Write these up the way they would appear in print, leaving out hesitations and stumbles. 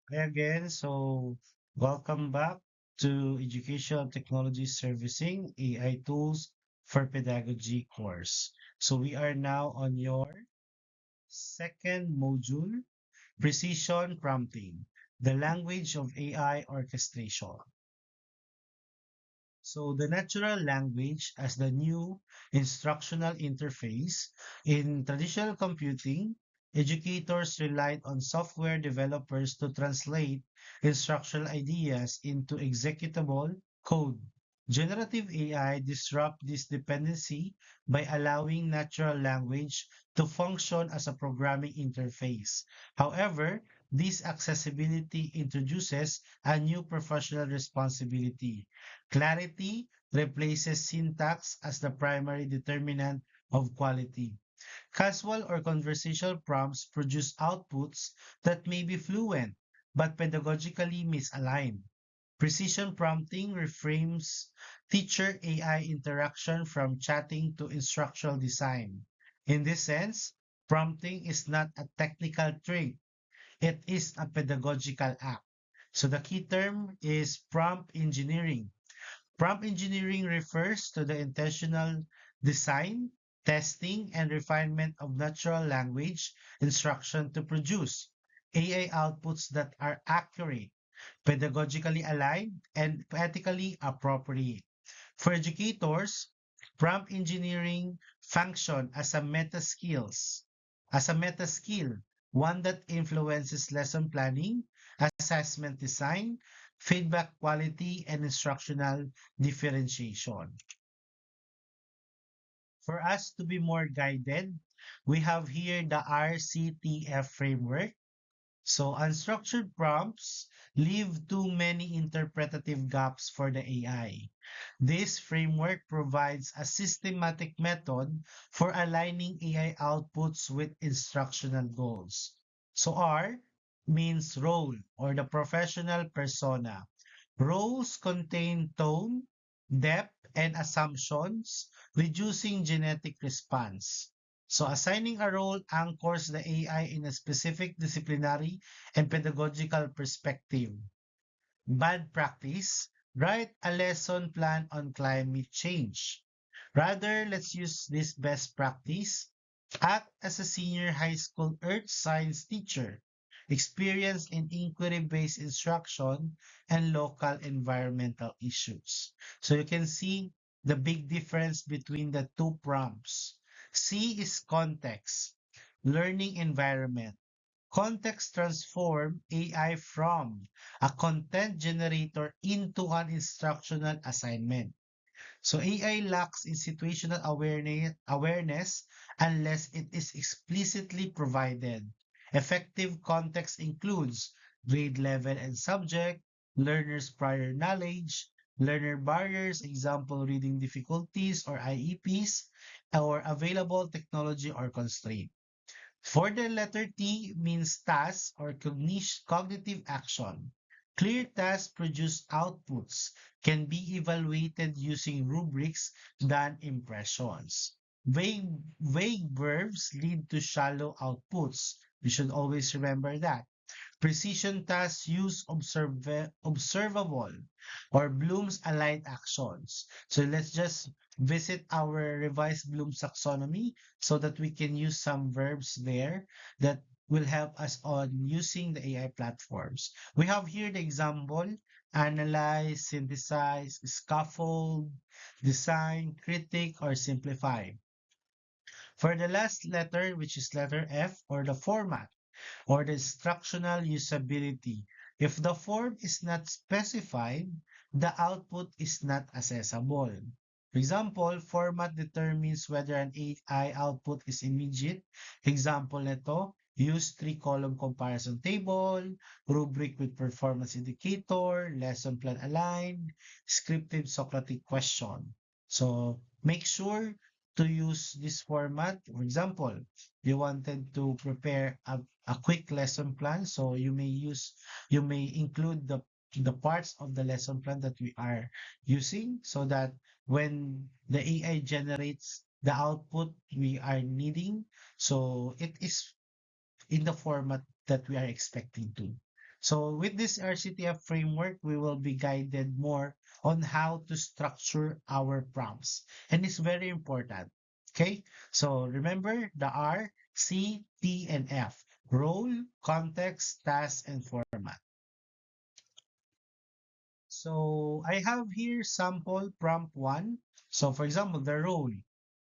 Hi again. Welcome back to Educational Technology Servicing AI Tools for Pedagogy course. We are now on your second module, Precision Prompting, the language of AI orchestration. The natural language as the new instructional interface in traditional computing, educators relied on software developers to translate instructional ideas into executable code. Generative AI disrupt this dependency by allowing natural language to function as a programming interface. However, this accessibility introduces a new professional responsibility. Clarity replaces syntax as the primary determinant of quality. Casual or conversational prompts produce outputs that may be fluent but pedagogically misaligned. Precision prompting reframes teacher AI interaction from chatting to instructional design. In this sense, prompting is not a technical trait, it is a pedagogical act. The key term is prompt engineering. Prompt engineering refers to the intentional design, testing, and refinement of natural language instruction to produce AI outputs that are accurate, pedagogically aligned, and ethically appropriate. For educators, prompt engineering function as a meta skill, one that influences lesson planning, assessment design, feedback quality, and instructional differentiation. For us to be more guided, we have here the RCTF framework. Unstructured prompts leave too many interpretative gaps for the AI. This framework provides a systematic method for aligning AI outputs with instructional goals. R means role or the professional persona. Roles contain tone, depth, and assumptions, reducing genetic response. Assigning a role anchors the AI in a specific disciplinary and pedagogical perspective. Bad practice, write a lesson plan on climate change. Rather, let's use this best practice. Act as a senior high school earth science teacher, experienced in inquiry-based instruction and local environmental issues. You can see the big difference between the two prompts. C is context, learning environment. Context transform AI from a content generator into an instructional assignment. AI lacks in situational awareness unless it is explicitly provided. Effective context includes grade level and subject, learner's prior knowledge, learner barriers, example reading difficulties or IEPs, or available technology or constraint. For the letter T means task or cognitive action. Clear tasks produce outputs, can be evaluated using rubrics than impressions. Vague verbs lead to shallow outputs. We should always remember that. Precision tasks use observable or Bloom's aligned actions. Let's just visit our revised Bloom taxonomy so that we can use some verbs there that will help us on using the AI platforms. We have here the example, analyze, synthesize, scaffold, design, critique, or simplify. For the last letter, which is letter F, or the format, or the instructional usability. If the form is not specified, the output is not accessible. For example, format determines whether an AI output is immediate. Example nito, use three-column comparison table, rubric with performance indicator, lesson plan aligned, scripted Socratic question. Make sure to use this format. For example, you wanted to prepare a quick lesson plan, so you may include the parts of the lesson plan that we are using so that when the AI generates the output we are needing, so it is in the format that we are expecting to. So with this RCTF framework, we will be guided more on how to structure our prompts. And it's very important. Okay. So remember the R, C, T, and F. Role, context, task, and format. So I have here sample prompt one. So for example, the role,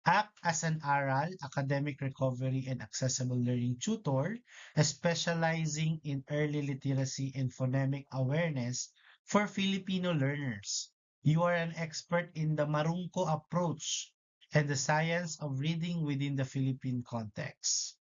act as an ARAL, academic recovery and accessible learning tutor, specializing in early literacy and phonemic awareness for Filipino learners. You are an expert in the Marungko approach and the science of reading within the Philippine context.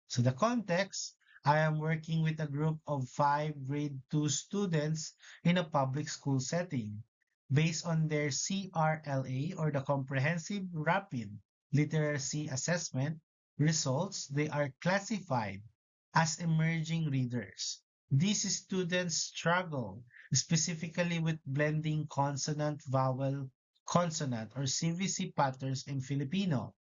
So the context, I am working with a group of 5 grade 2 students in a public school setting. Based on their CRLA or the Comprehensive Rapid Literacy Assessment results, they are classified as emerging readers. These students struggle specifically with blending consonant vowel consonant or CVC patterns in Filipino.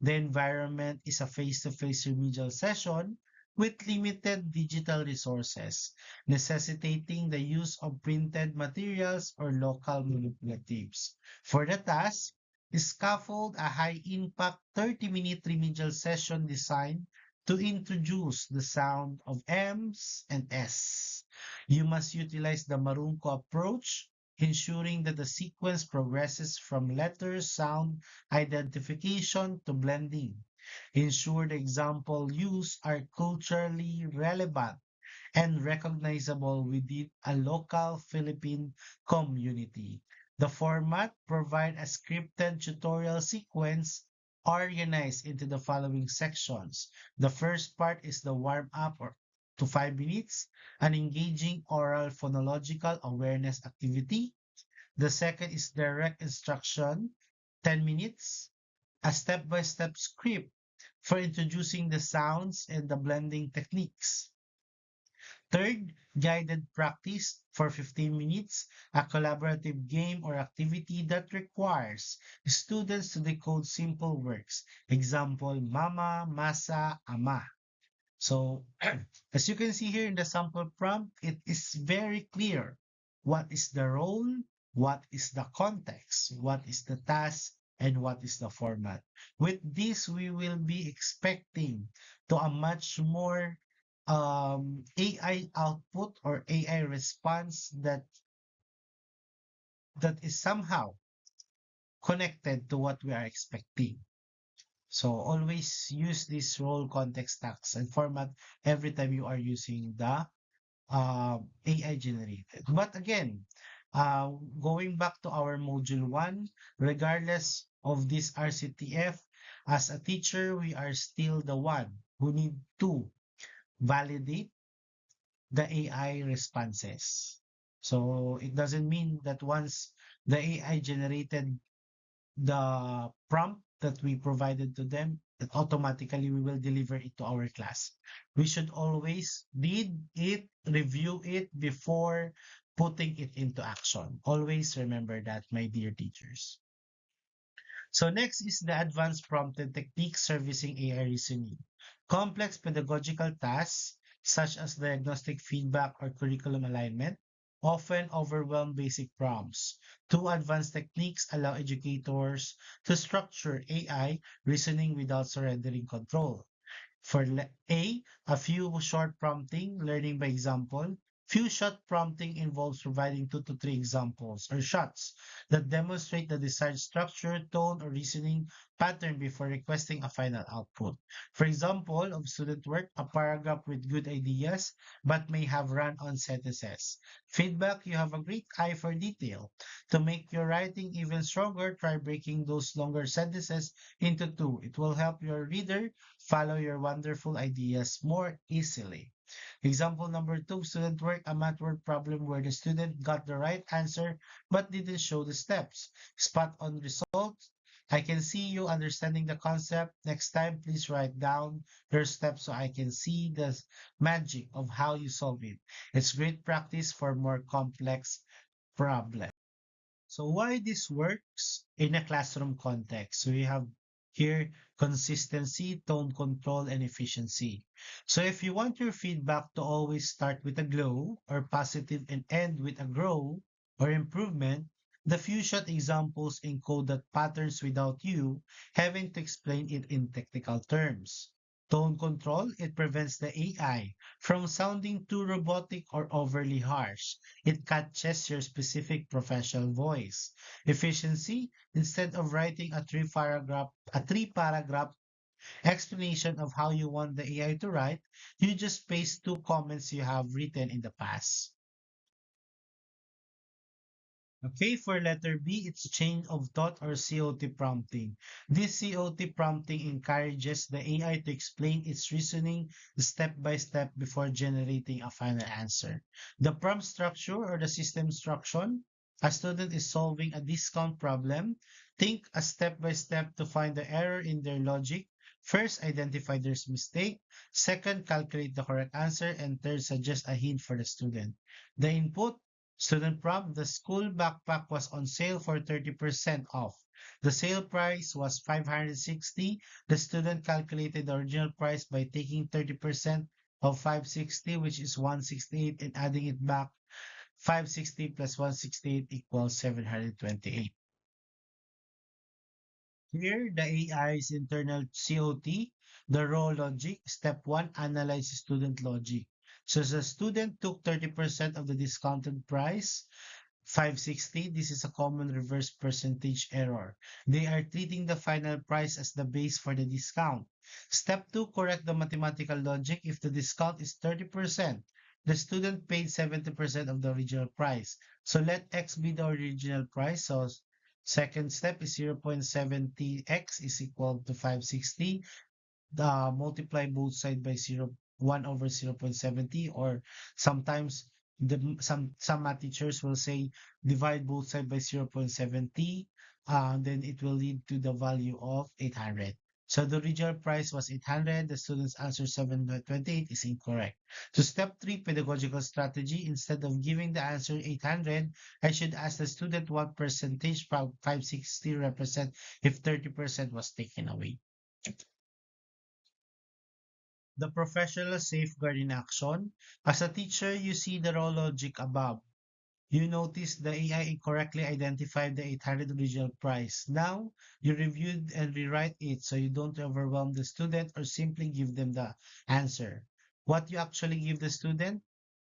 The environment is a face-to-face remedial session with limited digital resources, necessitating the use of printed materials or local manipulatives. For the task, scaffold a high-impact 30-minute remedial session designed to introduce the sound of M's and S. You must utilize the Marunko approach, ensuring that the sequence progresses from letter sound identification to blending. Ensure the example used are culturally relevant and recognizable within a local Philippine community. The format provide a scripted tutorial sequence organized into the following sections. The first part is the warm up or to 5 minutes, an engaging oral phonological awareness activity. The second is direct instruction, 10 minutes, a step-by-step script for introducing the sounds and the blending techniques. Third, guided practice for 15 minutes, a collaborative game or activity that requires students to decode simple words. Example, mama, masa, ama. So, as you can see here in the sample prompt, it is very clear what is the role, what is the context, what is the task, and what is the format. With this, we will be expecting to a much more AI output or AI response that is somehow connected to what we are expecting. So always use this role context tags and format every time you are using the AI generated. But again, going back to our module one, regardless of this RCTF, as a teacher, we are still the one who need to validate the AI responses. So it doesn't mean that once the AI generated the prompt that we provided to them, that automatically we will deliver it to our class. We should always read it, review it before putting it into action. Always remember that, my dear teachers. So next is the advanced prompted technique servicing AI reasoning. Complex pedagogical tasks, such as diagnostic feedback or curriculum alignment, often overwhelm basic prompts. Two advanced techniques allow educators to structure AI reasoning without surrendering control. For a few short prompting, learning by example. Few shot prompting involves providing 2 to 3 examples or shots that demonstrate the desired structure, tone, or reasoning pattern before requesting a final output. For example, of student work, a paragraph with good ideas but may have run-on sentences. Feedback, you have a great eye for detail. To make your writing even stronger, try breaking those longer sentences into two. It will help your reader follow your wonderful ideas more easily. Example number two, student work a math word problem where the student got the right answer but didn't show the steps. Spot on results. I can see you understanding the concept. Next time, please write down your steps so I can see the magic of how you solve it. It's great practice for more complex problems. So why this works in a classroom context? So we have Here, consistency, tone control, and efficiency. So if you want your feedback to always start with a glow or positive and end with a grow or improvement, the few shot examples encode that patterns without you having to explain it in technical terms. Tone control, it prevents the AI from sounding too robotic or overly harsh. It catches your specific professional voice. Efficiency, instead of writing a three paragraph explanation of how you want the AI to write, you just paste two comments you have written in the past. Okay, for letter B, it's chain of thought or COT prompting. This COT prompting encourages the AI to explain its reasoning step by step before generating a final answer. The prompt structure or the system instruction, a student is solving a discount problem. Think a step by step to find the error in their logic. First, identify their mistake. Second, calculate the correct answer. And third, suggest a hint for the student. The input student prompt, the school backpack was on sale for 30% off. The sale price was 560. The student calculated the original price by taking 30% of 560, which is 168, and adding it back. 560 plus 168 equals 728. Here, the AI's internal COT, the raw logic. Step one, analyze student logic. So the student took 30% of the discounted price, 560. This is a common reverse percentage error. They are treating the final price as the base for the discount. Step 2, correct the mathematical logic. If the discount is 30%, the student paid 70% of the original price. So let X be the original price. So second step is 0.70x is equal to 560. Multiply both side by 1 over 0.70, or sometimes some math teachers will say divide both side by 0.70, then it will lead to the value of 800. So the original price was 800, the student's answer 728 is incorrect. So step 3, pedagogical strategy. Instead of giving the answer 800, I should ask the student what percentage 560 represent if 30% was taken away. The professional safeguard in action. As a teacher, you see the raw logic above. You notice the AI incorrectly identified the 800 original price. Now, you reviewed and rewrite it so you don't overwhelm the student or simply give them the answer. What you actually give the student?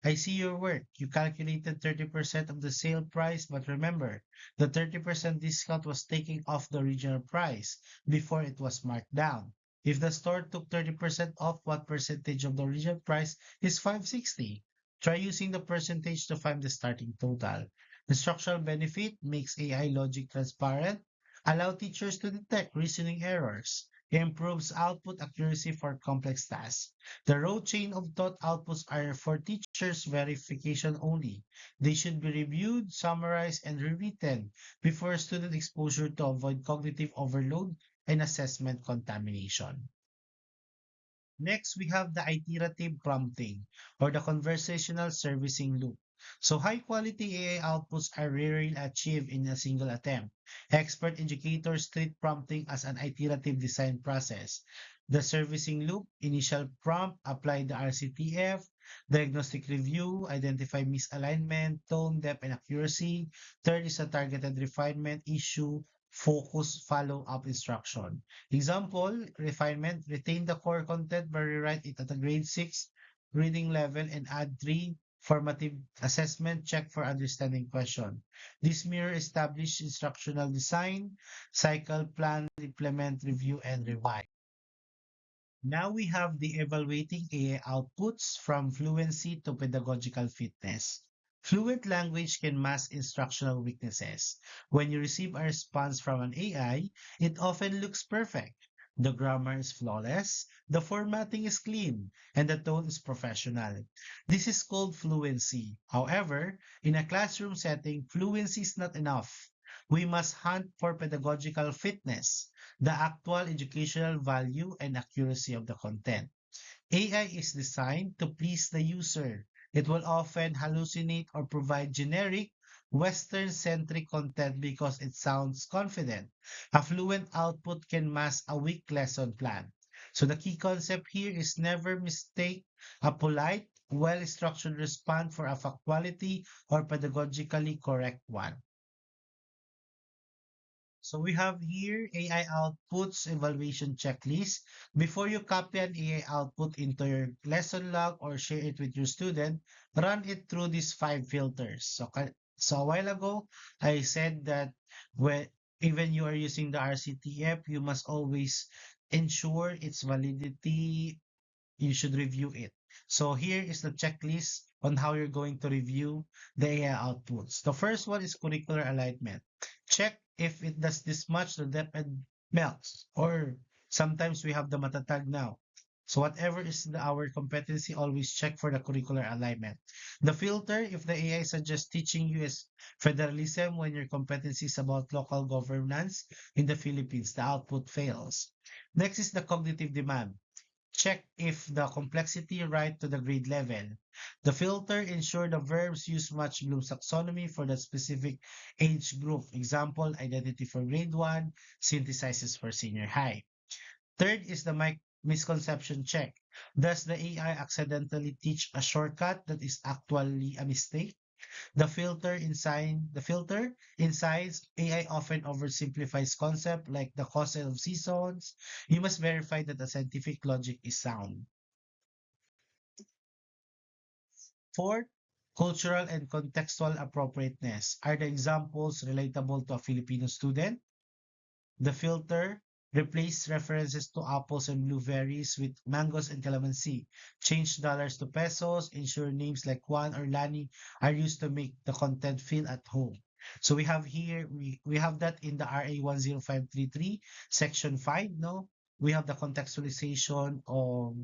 I see your work. You calculated 30% of the sale price, but remember, the 30% discount was taken off the original price before it was marked down. If the store took 30% off, what percentage of the original price is 560? Try using the percentage to find the starting total. Instructional benefit makes AI logic transparent, allow teachers to detect reasoning errors, improves output accuracy for complex tasks. The row chain of thought outputs are for teachers' verification only. They should be reviewed, summarized, and rewritten before student exposure to avoid cognitive overload and assessment contamination. Next, we have the iterative prompting or the conversational servicing loop. So high quality AI outputs are rarely achieved in a single attempt. Expert educators treat prompting as an iterative design process. The servicing loop, initial prompt, apply the RCTF, diagnostic review, identify misalignment, tone, depth, and accuracy. Third is a targeted refinement, issue, focus, follow-up instruction. Example, refinement, retain the core content but rewrite it at a grade 6 reading level and add 3 formative assessment, check for understanding question. This mirror established instructional design, cycle, plan, implement, review, and revise. Now we have the evaluating AI outputs from fluency to pedagogical fitness. Fluent language can mask instructional weaknesses. When you receive a response from an AI, it often looks perfect. The grammar is flawless, the formatting is clean, and the tone is professional. This is called fluency. However, in a classroom setting, fluency is not enough. We must hunt for pedagogical fitness, the actual educational value and accuracy of the content. AI is designed to please the user. It will often hallucinate or provide generic, Western-centric content because it sounds confident. A fluent output can mask a weak lesson plan. So the key concept here is never mistake a polite, well-structured response for a quality or pedagogically correct one. So we have here AI outputs evaluation checklist. Before you copy an AI output into your lesson log or share it with your student, run it through these five filters. So a while ago, I said that when even you are using the RCTF, you must always ensure its validity. You should review it. So here is the checklist on how you're going to review the AI outputs. The first one is curricular alignment. Check if it does this much the depth and melts, or sometimes we have the matatag now. So whatever is our competency, always check for the curricular alignment. The filter, if the AI suggests teaching you is federalism when your competency is about local governance in the Philippines, the output fails. Next is the cognitive demand. Check if the complexity right to the grade level. The filter ensure the verbs use match Bloom's taxonomy for the specific age group. Example, identity for grade 1, synthesizes for senior high. Third is the misconception check. Does the AI accidentally teach a shortcut that is actually a mistake? The filter inside AI often oversimplifies concept like the cause of seasons. You must verify that the scientific logic is sound. Fourth, cultural and contextual appropriateness. Are the examples relatable to a Filipino student? The filter replace references to apples and blueberries with mangoes and calamansi. Change dollars to pesos. Ensure names like Juan or Lani are used to make the content feel at home. So we have here, we have that in the RA 10533, section 5, no? We have the contextualization of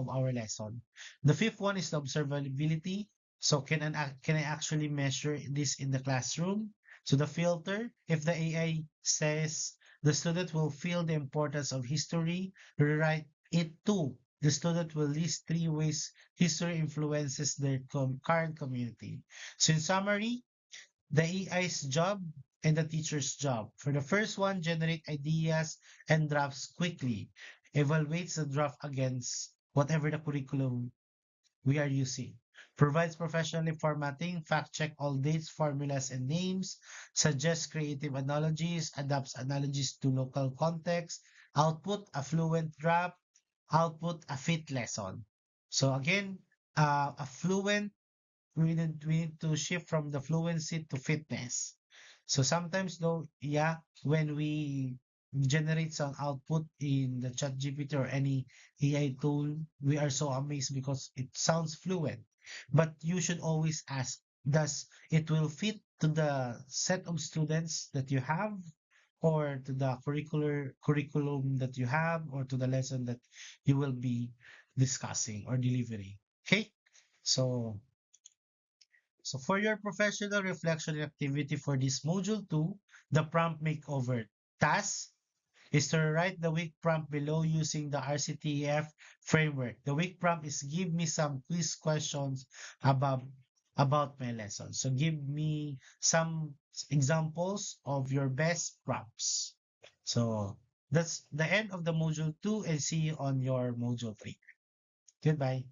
our lesson. The fifth one is the observability. So can I actually measure this in the classroom? So the filter, if the AI says the student will feel the importance of history, rewrite it too. The student will list three ways history influences their current community. So in summary, the AI's job and the teacher's job. For the first one, generate ideas and drafts quickly. Evaluates the draft against whatever the curriculum we are using. Provides professionally formatting, fact check all dates, formulas, and names, suggests creative analogies, adapts analogies to local context, output a fluent draft, output a fit lesson. So again, a fluent, we need to shift from the fluency to fitness. So sometimes though, yeah, when we generate some output in the chat GPT or any AI tool, we are so amazed because it sounds fluent. But you should always ask, does it will fit to the set of students that you have, or to the curriculum that you have, or to the lesson that you will be discussing or delivering? Okay. So for your professional reflection activity for this module 2, the prompt makeover task is to write the weak prompt below using the RCTF framework. The weak prompt is give me some quiz questions about about my lesson. So give me some examples of your best prompts. So that's the end of the module 2, and see you on your module 3. Goodbye.